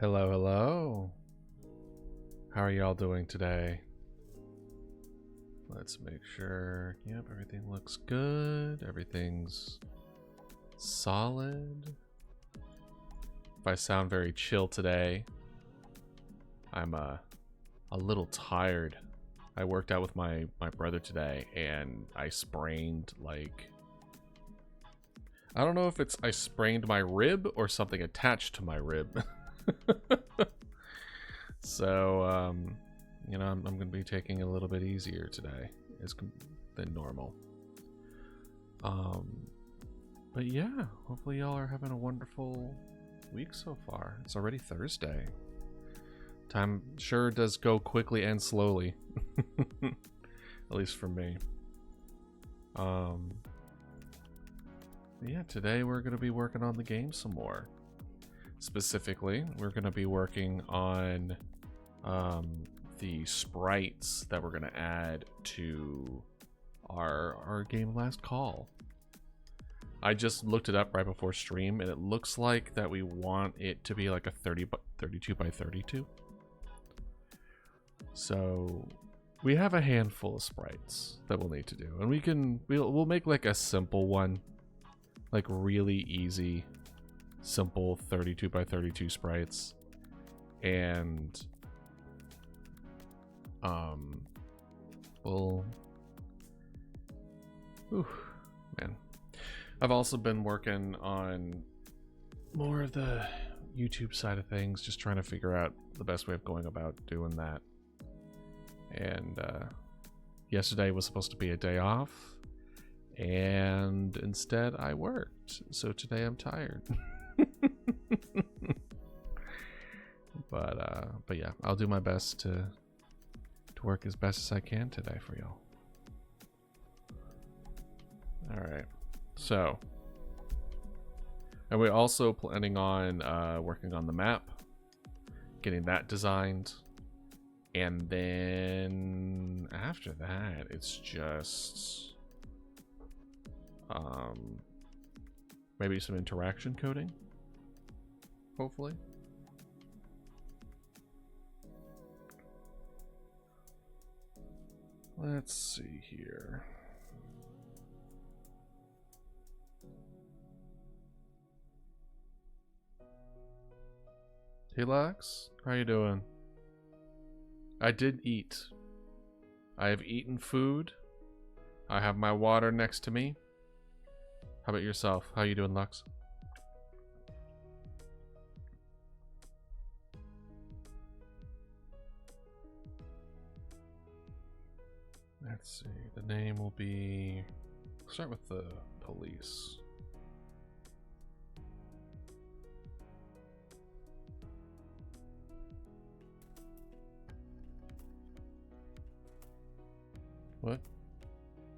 Hello, hello. How are y'all doing today? Let's make sure. Yep, everything looks good. Everything's solid. If I sound very chill today, I'm a little tired. I worked out with my brother today and I sprained I don't know if I sprained my rib or something attached to my rib. So, you know, I'm going to be taking it a little bit easier today than normal. But yeah, hopefully y'all are having a wonderful week so far. It's already Thursday. Time sure does go quickly and slowly. At least for me. Yeah, today we're going to be working on the game some more. Specifically, we're going to be working on the sprites that we're going to add to our game Last Call. I just looked it up right before stream, and it looks like that we want it to be like a 32 by 32. So we have a handful of sprites that we'll need to do, and we'll make like a simple one, like really easy, simple 32 by 32 sprites, and man. I've also been working on more of the YouTube side of things, just trying to figure out the best way of going about doing that. And yesterday was supposed to be a day off, and instead I worked. So today I'm tired. But yeah, I'll do my best to work as best as I can today for y'all. All right. So, and we're also planning on working on the map, getting that designed, and then after that, it's just maybe some interaction coding, hopefully. Let's see here. Hey Lex, how you doing? I did eat. I have eaten food. I have my water next to me. How about yourself? How you doing, Lux? Let's see. The name will be... Start with the police. What?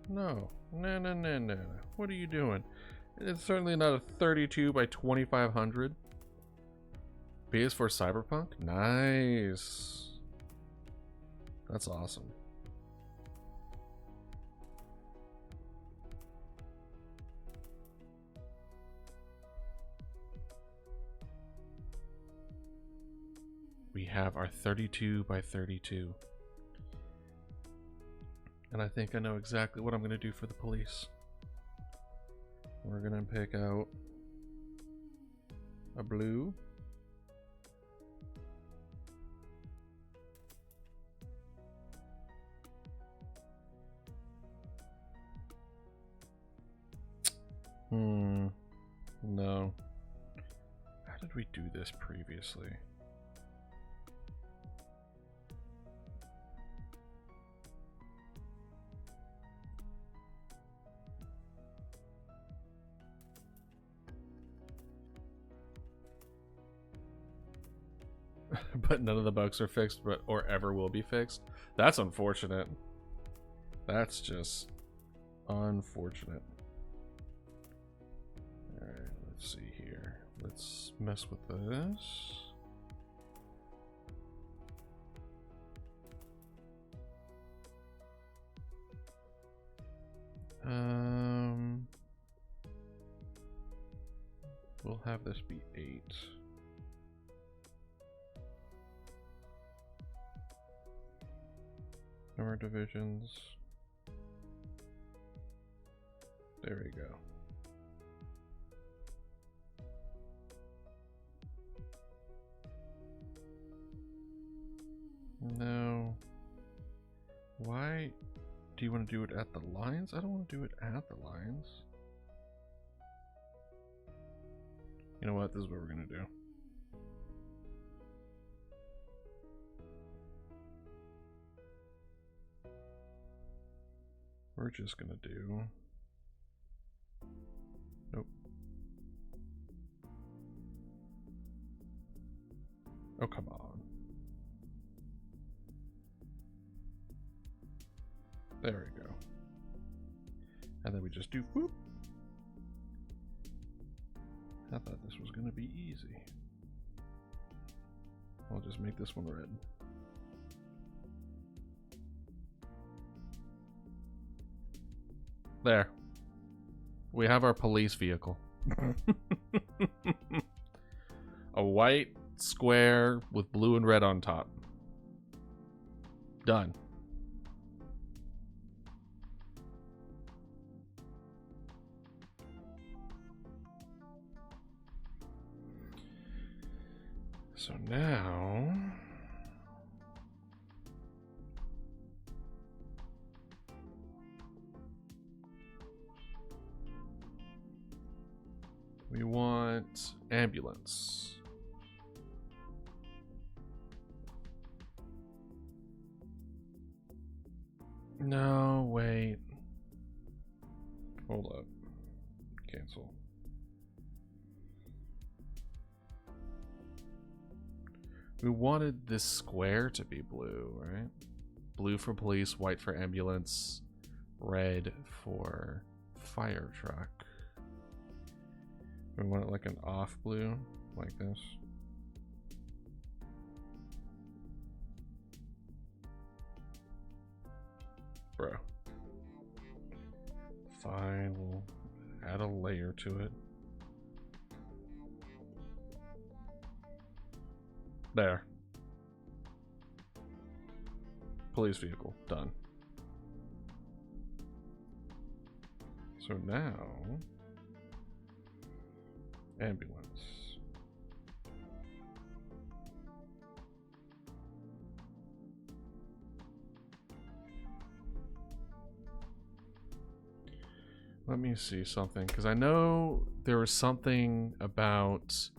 No. No. What are you doing? It's certainly not a 32 by 2500. PS4 Cyberpunk? Nice. That's awesome. We have our 32 by 32. And I think I know exactly what I'm going to do for the police. We're going to pick out a blue. No. How did we do this previously? But none of the bugs are fixed, or ever will be fixed. That's unfortunate. That's just unfortunate. Alright, let's see here. Let's mess with this. We'll have this be 8. Summer divisions. There we go. No. Why do you want to do it at the lines? I don't want to do it at the lines. You know what? This is what we're going to do. We're just going to do... Nope. Oh, come on. There we go. And then we just do whoop. I thought this was going to be easy. I'll just make this one red. There. We have our police vehicle. A white square with blue and red on top. Done. So now we want ambulance. No, wait. Hold up. Cancel. We wanted this square to be blue, right? Blue for police, white for ambulance, red for fire truck. We want it like an off blue, like this. Bro. Fine, we'll add a layer to it. There. Police vehicle, done. So now, ambulance. Let me see something, because I know there was something about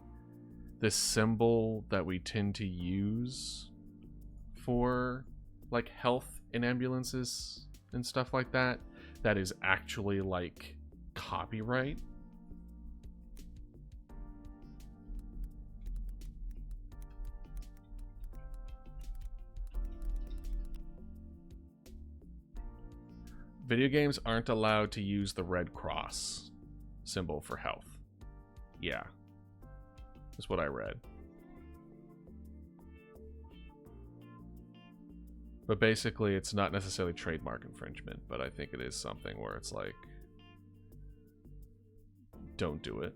this symbol that we tend to use for like health in ambulances and stuff like that, that is actually like copyright. Video games aren't allowed to use the Red Cross symbol for health. Yeah. That's what I read. But basically, it's not necessarily trademark infringement, but I think it is something where it's like, don't do it.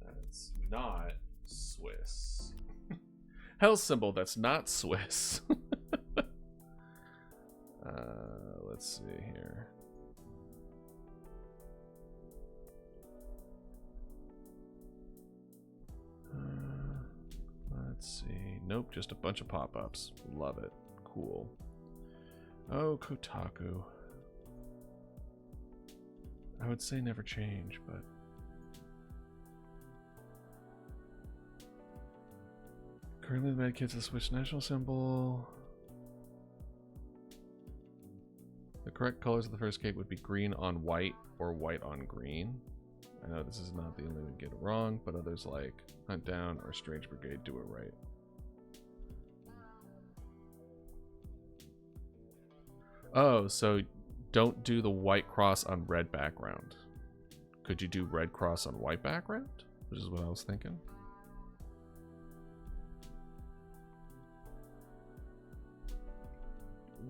That's not Swiss. Health symbol that's not Swiss. Let's see here. Let's see. Nope, just a bunch of pop-ups. Love it. Cool. Oh, Kotaku. I would say never change, but... Currently the medkit's a Switch national symbol. The correct colors of the first cape would be green on white or white on green. I know this is not the only one to get it wrong, but others like Hunt Down or Strange Brigade do it right. Oh, so don't do the white cross on red background. Could you do red cross on white background? Which is what I was thinking.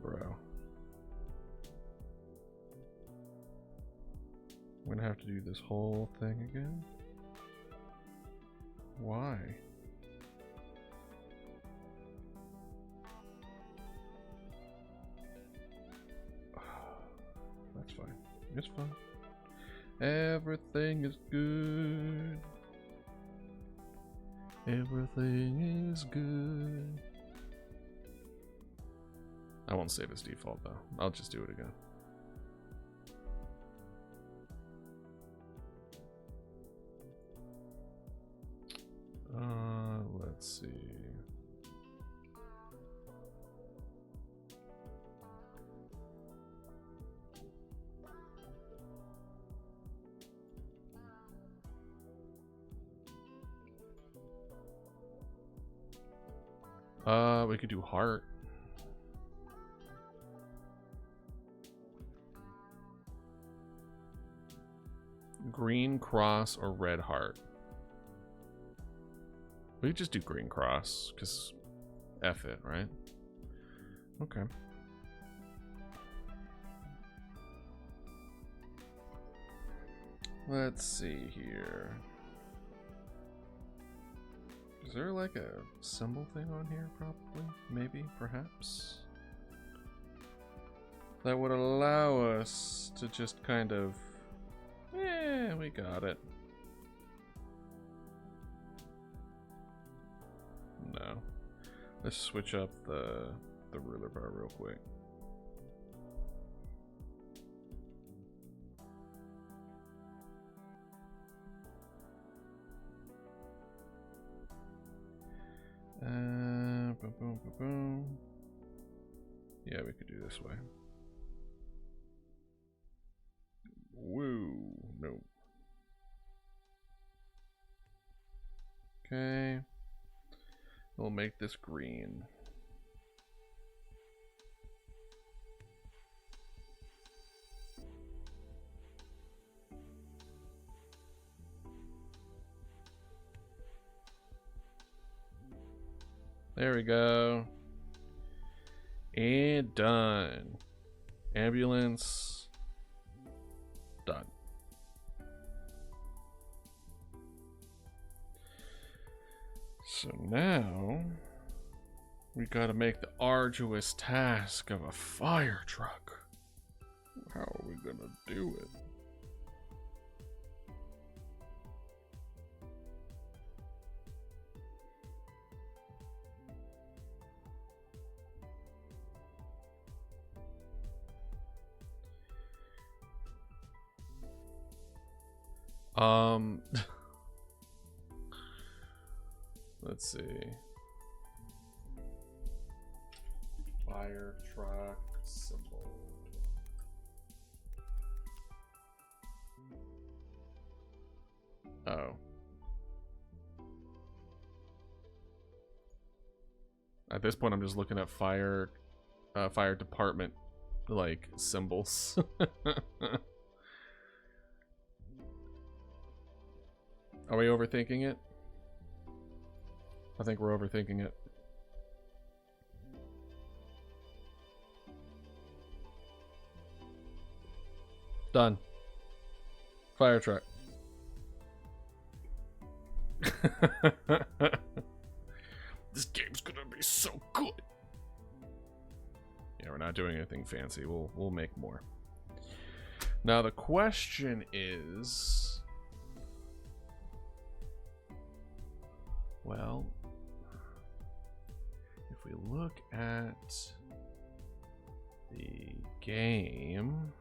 Bro. I'm gonna have to do this whole thing again. Why? That's fine. It's fine. Everything is good. Everything is good. I won't save as default though. I'll just do it again. Let's see. We could do heart. Green cross or red heart. We could just do green cross, because F it, right? Okay. Let's see here. Is there like a symbol thing on here? Probably. Maybe. Perhaps. That would allow us to just kind of... we got it. No. Let's switch up the ruler bar real quick. Boom, boom, boom, boom. Yeah, we could do this way. Woo, no. Okay. We'll make this green. There we go. And done. Ambulance. Done. So now we gotta make the arduous task of a fire truck. How are we gonna do it? Let's see. Fire truck symbol. Oh. At this point, I'm just looking at fire department like symbols. Are we overthinking it? I think we're overthinking it. Done. Fire truck. This game's gonna be so good. Yeah, we're not doing anything fancy. We'll make more. Now the question is, well, if we look at the game,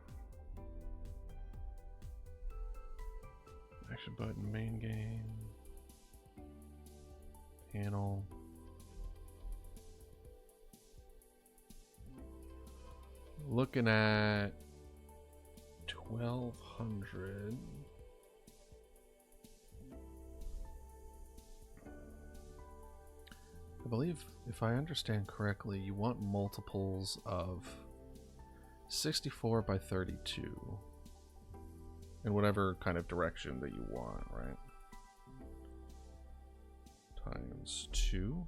action button, main game, panel, looking at 1200. I believe, if I understand correctly, you want multiples of 64 by 32 in whatever kind of direction that you want, right? Times 2.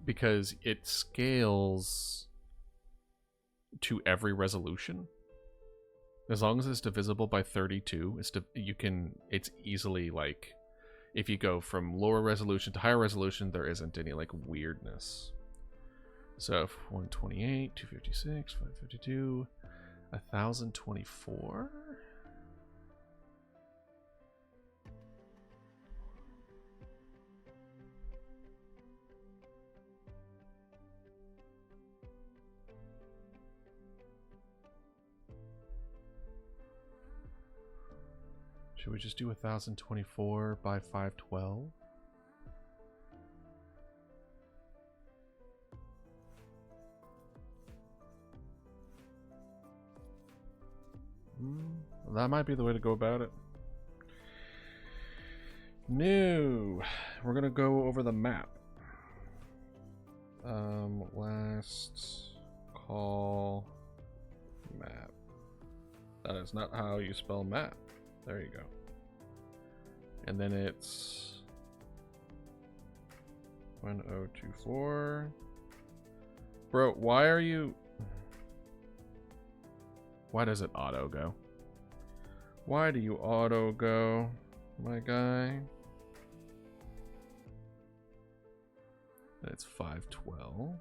Because it scales to every resolution. As long as it's divisible by 32, it's easily like if you go from lower resolution to higher resolution, there isn't any like weirdness. So 128, 256, 552, 1024. Should we just do 1024 by 512? That might be the way to go about it. No, we're gonna go over the map. Last call map. That is not how you spell map. There you go. And then it's 1024. Bro, why are you... Why does it auto go? Why do you auto go, my guy? That's 512.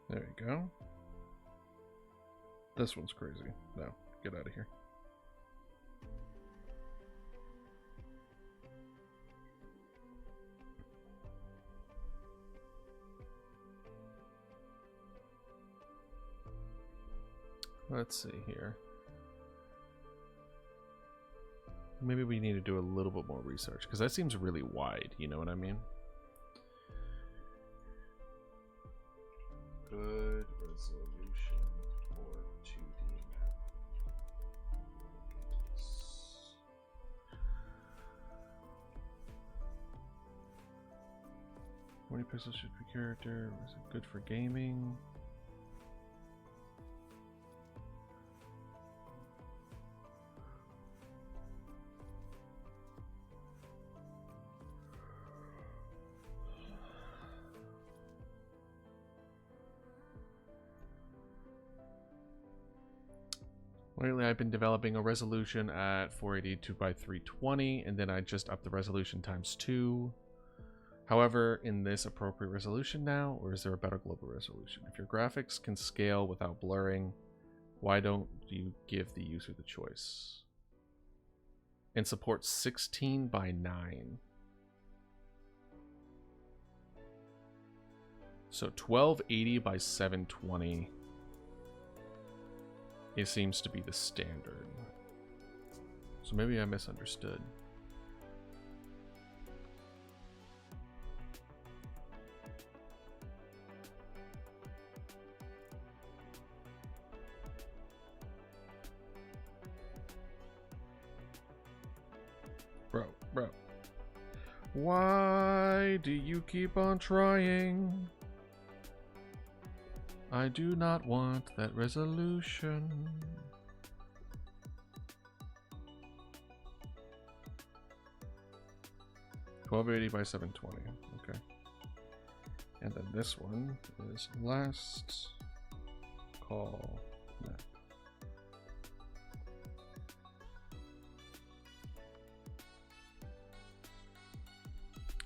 There you go. This one's crazy. No, get out of here. Let's see here. Maybe we need to do a little bit more research because that seems really wide, you know what I mean? Good resolution for 2D map. How many pixels should be character? Was it good for gaming? Lately, I've been developing a resolution at 482 by 320, and then I just upped the resolution times 2. However, in this appropriate resolution now, or is there a better global resolution? If your graphics can scale without blurring, why don't you give the user the choice? And support 16 by 9. So 1280 by 720. It seems to be the standard. So maybe I misunderstood. Bro. Why do you keep on trying? I do not want that resolution. $1280 by 720. Okay. And then this one is last call map.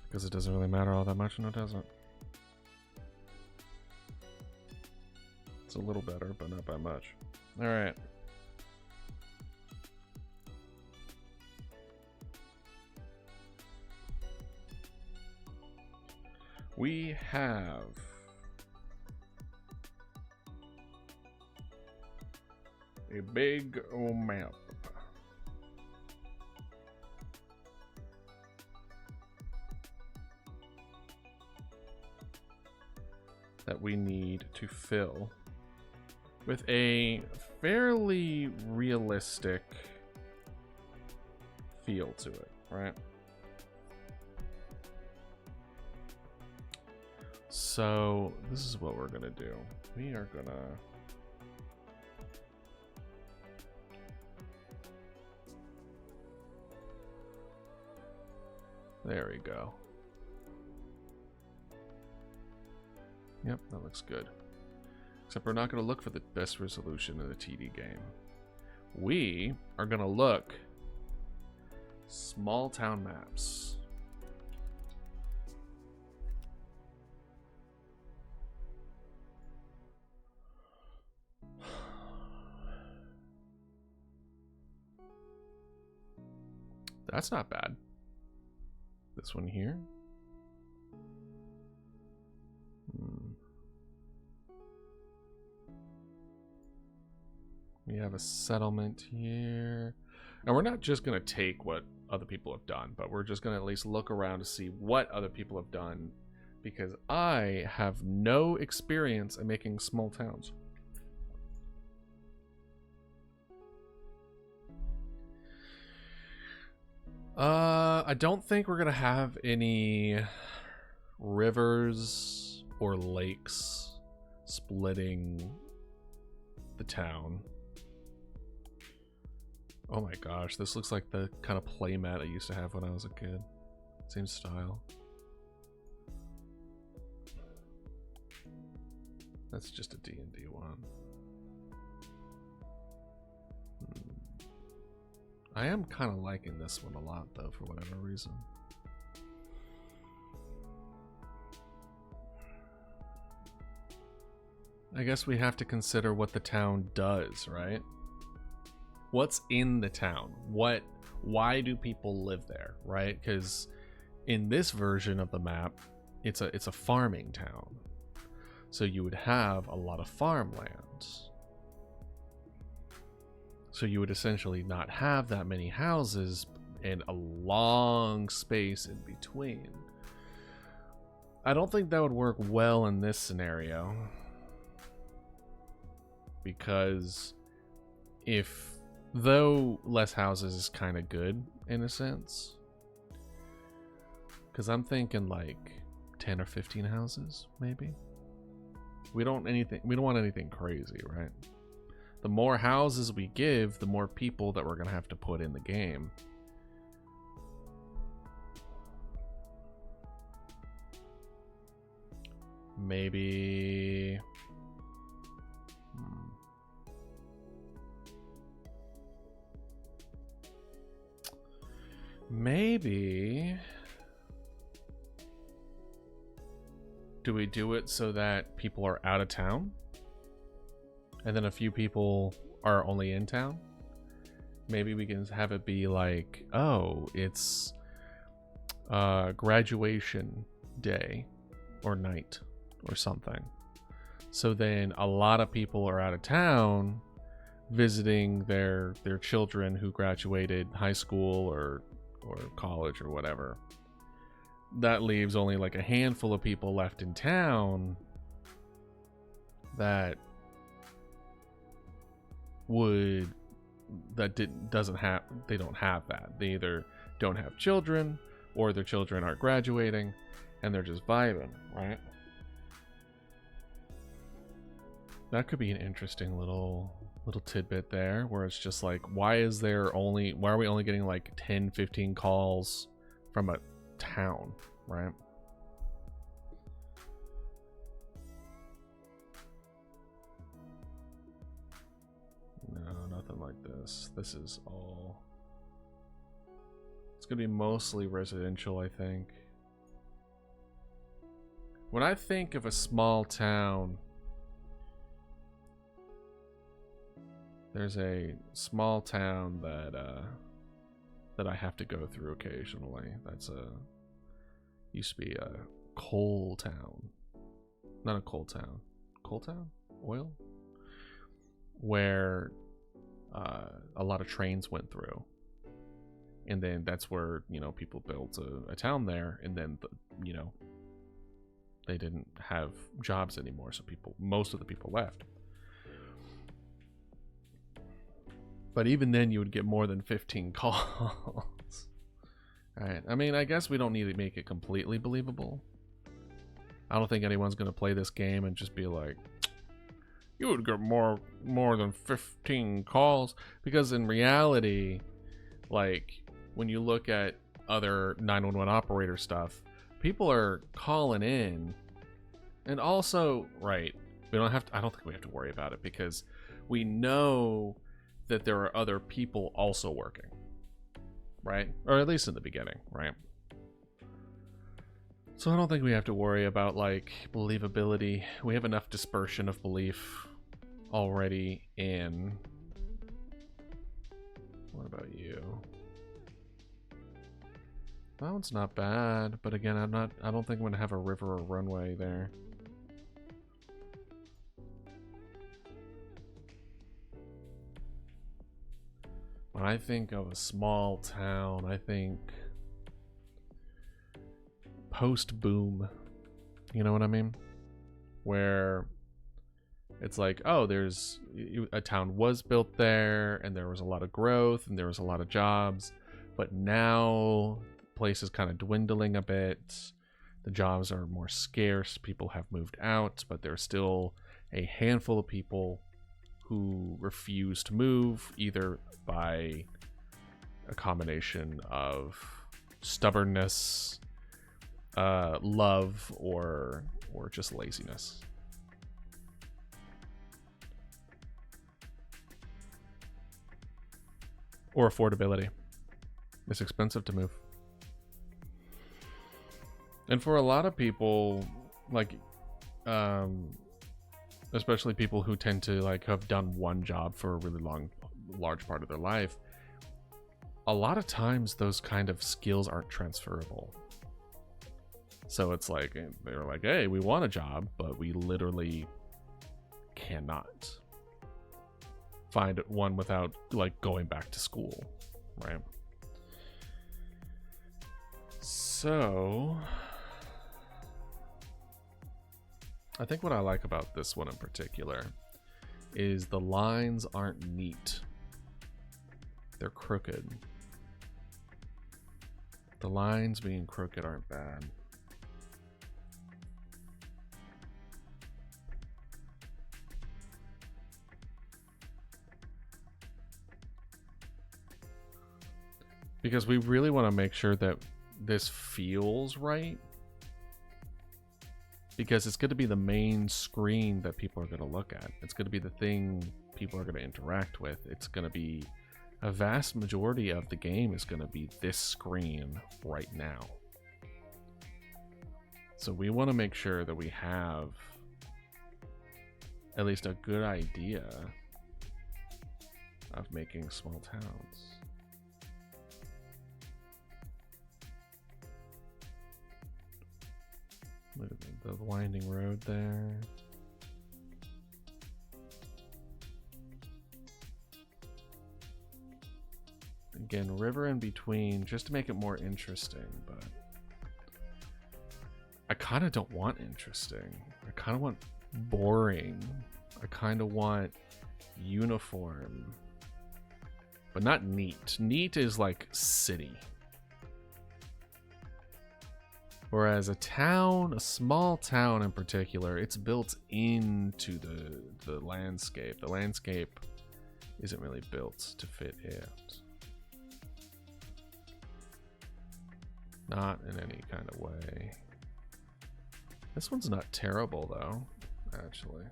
Because it doesn't really matter all that much, no, it doesn't. It's a little better, but not by much. All right. We have a big old map. That we need to fill with a fairly realistic feel to it, right? So this is what we're gonna do. We are gonna there we go. Yep, that looks good. Except we're not going to look for the best resolution in the TD game. We are going to look small town maps. That's not bad. This one here. We have a settlement here. And we're not just going to take what other people have done, but we're just going to at least look around to see what other people have done, because I have no experience in making small towns. I don't think we're going to have any rivers or lakes splitting the town. Oh my gosh, this looks like the kind of playmat I used to have when I was a kid. Same style. That's just a D&D one. I am kind of liking this one a lot, though, for whatever reason. I guess we have to consider what the town does, right? What's in the town? Why do people live there, right? Because in this version of the map, it's a farming town. So you would have a lot of farmlands. So you would essentially not have that many houses and a long space in between. I don't think that would work well in this scenario. Because though less houses is kind of good in a sense. Because I'm thinking like 10 or 15 houses, maybe. We don't want anything crazy, right? The more houses we give, the more people that we're going to have to put in the game. Maybe... Maybe... Do we do it so that people are out of town? And then a few people are only in town? Maybe we can have it be like, oh, it's graduation day or night or something. So then a lot of people are out of town visiting their children who graduated high school or college or whatever. That leaves only like a handful of people left in town that don't have that. They either don't have children or their children aren't graduating and they're just vibing, right? That could be an interesting little tidbit there, where it's just like, why are we only getting like 10, 15 calls from a town, right? No, nothing like this. This is all... It's gonna be mostly residential, I think. When I think of a small town, there's a small town that I have to go through occasionally. That's used to be a coal town. Not a coal town. Coal town? Oil? Where a lot of trains went through. And then that's where, people built a town there, and then they didn't have jobs anymore, so most of the people left. But even then, you would get more than 15 calls. Alright, I mean, I guess we don't need to make it completely believable. I don't think anyone's going to play this game and just be like, you would get more than 15 calls. Because in reality, like, when you look at other 911 operator stuff, people are calling in And also, right, we don't have to, I don't think we have to worry about it because we know that there are other people also working, right? Or at least in the beginning, right? So I don't think we have to worry about like believability. We have enough dispersion of belief already in. What about you? That one's not bad, but again, I don't think I'm gonna have a river or runway there. When I think of a small town, I think post-boom. You know what I mean? Where it's like, oh, there's a town was built there, and there was a lot of growth, and there was a lot of jobs, but now place is kind of dwindling a bit. The jobs are more scarce. People have moved out, but there's still a handful of people who refuse to move, either by a combination of stubbornness, love, or just laziness. Or affordability. It's expensive to move. And for a lot of people, like, especially people who tend to like have done one job for a really large part of their life, a lot of times those kind of skills aren't transferable. So it's like, they're like, hey, we want a job, but we literally cannot find one without like going back to school, right? So I think what I like about this one in particular is the lines aren't neat. They're crooked. The lines being crooked aren't bad. Because we really want to make sure that this feels right. Because it's going to be the main screen that people are going to look at. It's going to be the thing people are going to interact with. It's going to be a vast majority of the game is going to be this screen right now. So we want to make sure that we have at least a good idea of making small towns. Look at the winding road there. Again, river in between, just to make it more interesting, but I kind of don't want interesting. I kind of want boring. I kind of want uniform, but not neat. Neat is like city. Whereas a town, a small town in particular, it's built into the landscape. The landscape isn't really built to fit it. Not in any kind of way. This one's not terrible though, actually.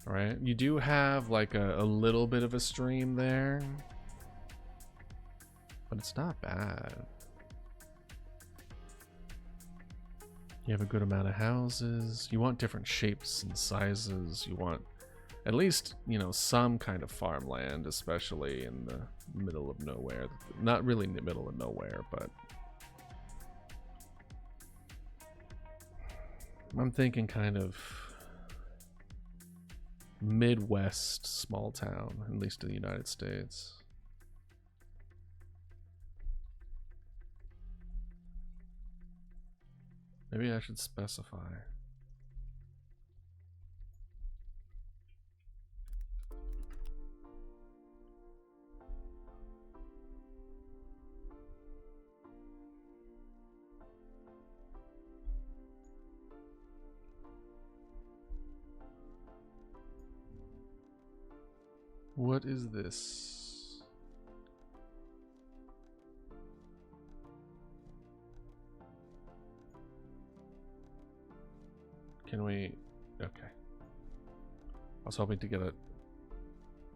Alright, you do have like a little bit of a stream there, but it's not bad. You have a good amount of houses. You want different shapes and sizes. You want at least, you know, some kind of farmland, especially in the middle of nowhere. Not really in the middle of nowhere, but I'm thinking kind of Midwest small town, at least in the United States. Maybe I should specify. What is this? Can we... Okay. I was hoping to get a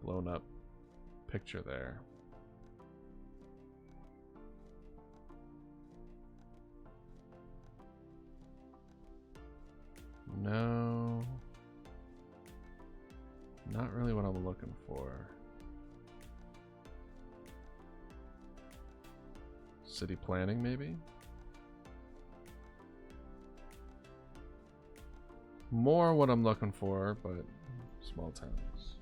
blown up picture there. No. Not really what I'm looking for. City planning, maybe? More what I'm looking for, but small towns.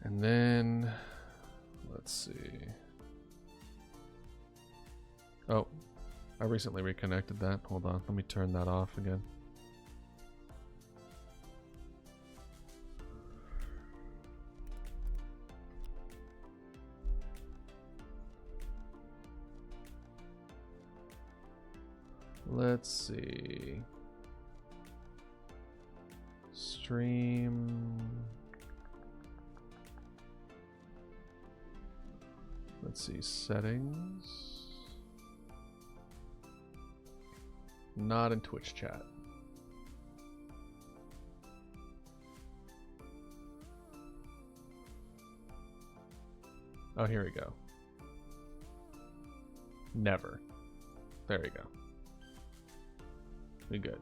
And then, let's see. Oh, I recently reconnected that. Hold on, let me turn that off again. Let's see. Stream. Let's see, settings. Not in Twitch chat. Oh, here we go. Never. There we go. We good.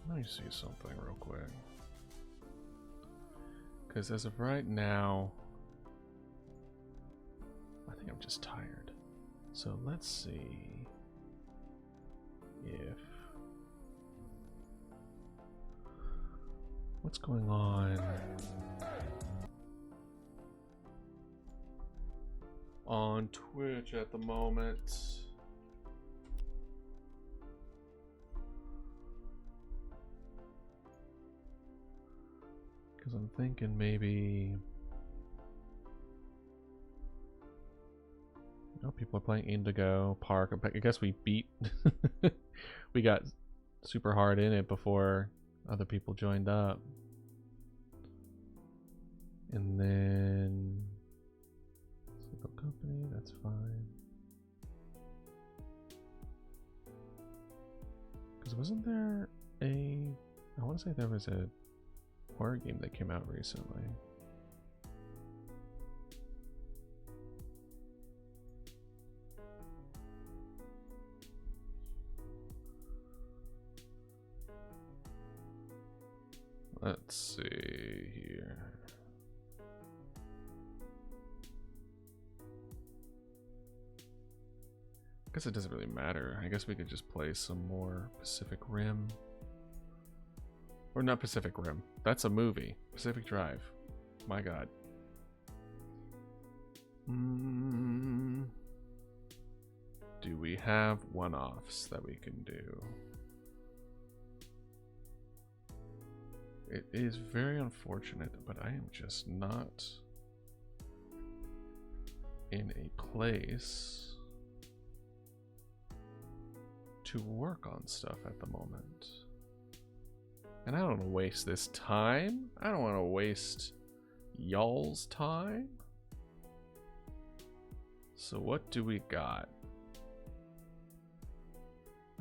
Let me see something real quick. Because as of right now, I think I'm just tired. So let's see if... What's going on Twitch at the moment? Because I'm thinking maybe... Oh, people are playing Indigo, Park. I guess we beat... we got super hard in it before other people joined up. And then... Single company, that's fine. Because wasn't there a... I want to say there was a horror game that came out recently. Let's see here. I guess it doesn't really matter. I guess we could just play some more Pacific Rim. Or not Pacific Rim. That's a movie. Pacific Drive. My god. Do we have one-offs that we can do? It is very unfortunate, but I am just not in a place to work on stuff at the moment. And I don't want to waste this time. I don't want to waste y'all's time. So what do we got?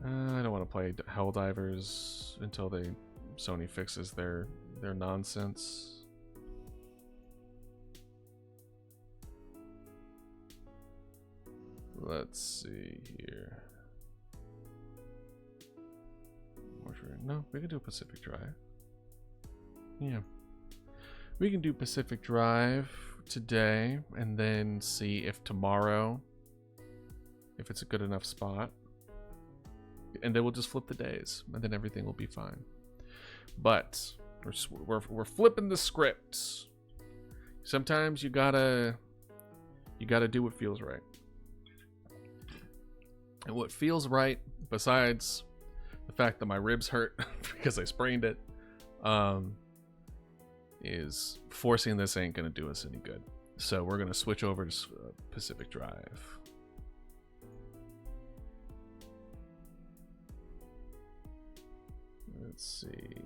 I don't want to play Helldivers until Sony fixes their nonsense. Let's see here. No, we can do Pacific Drive. Yeah. We can do Pacific Drive today and then see if tomorrow, if it's a good enough spot. And then we'll just flip the days and then everything will be fine. But We're flipping the script. Sometimes you gotta do what feels right. And what feels right, besides the fact that my ribs hurt because I sprained it, is forcing this ain't gonna do us any good. So we're gonna switch over to Pacific Drive. Let's see.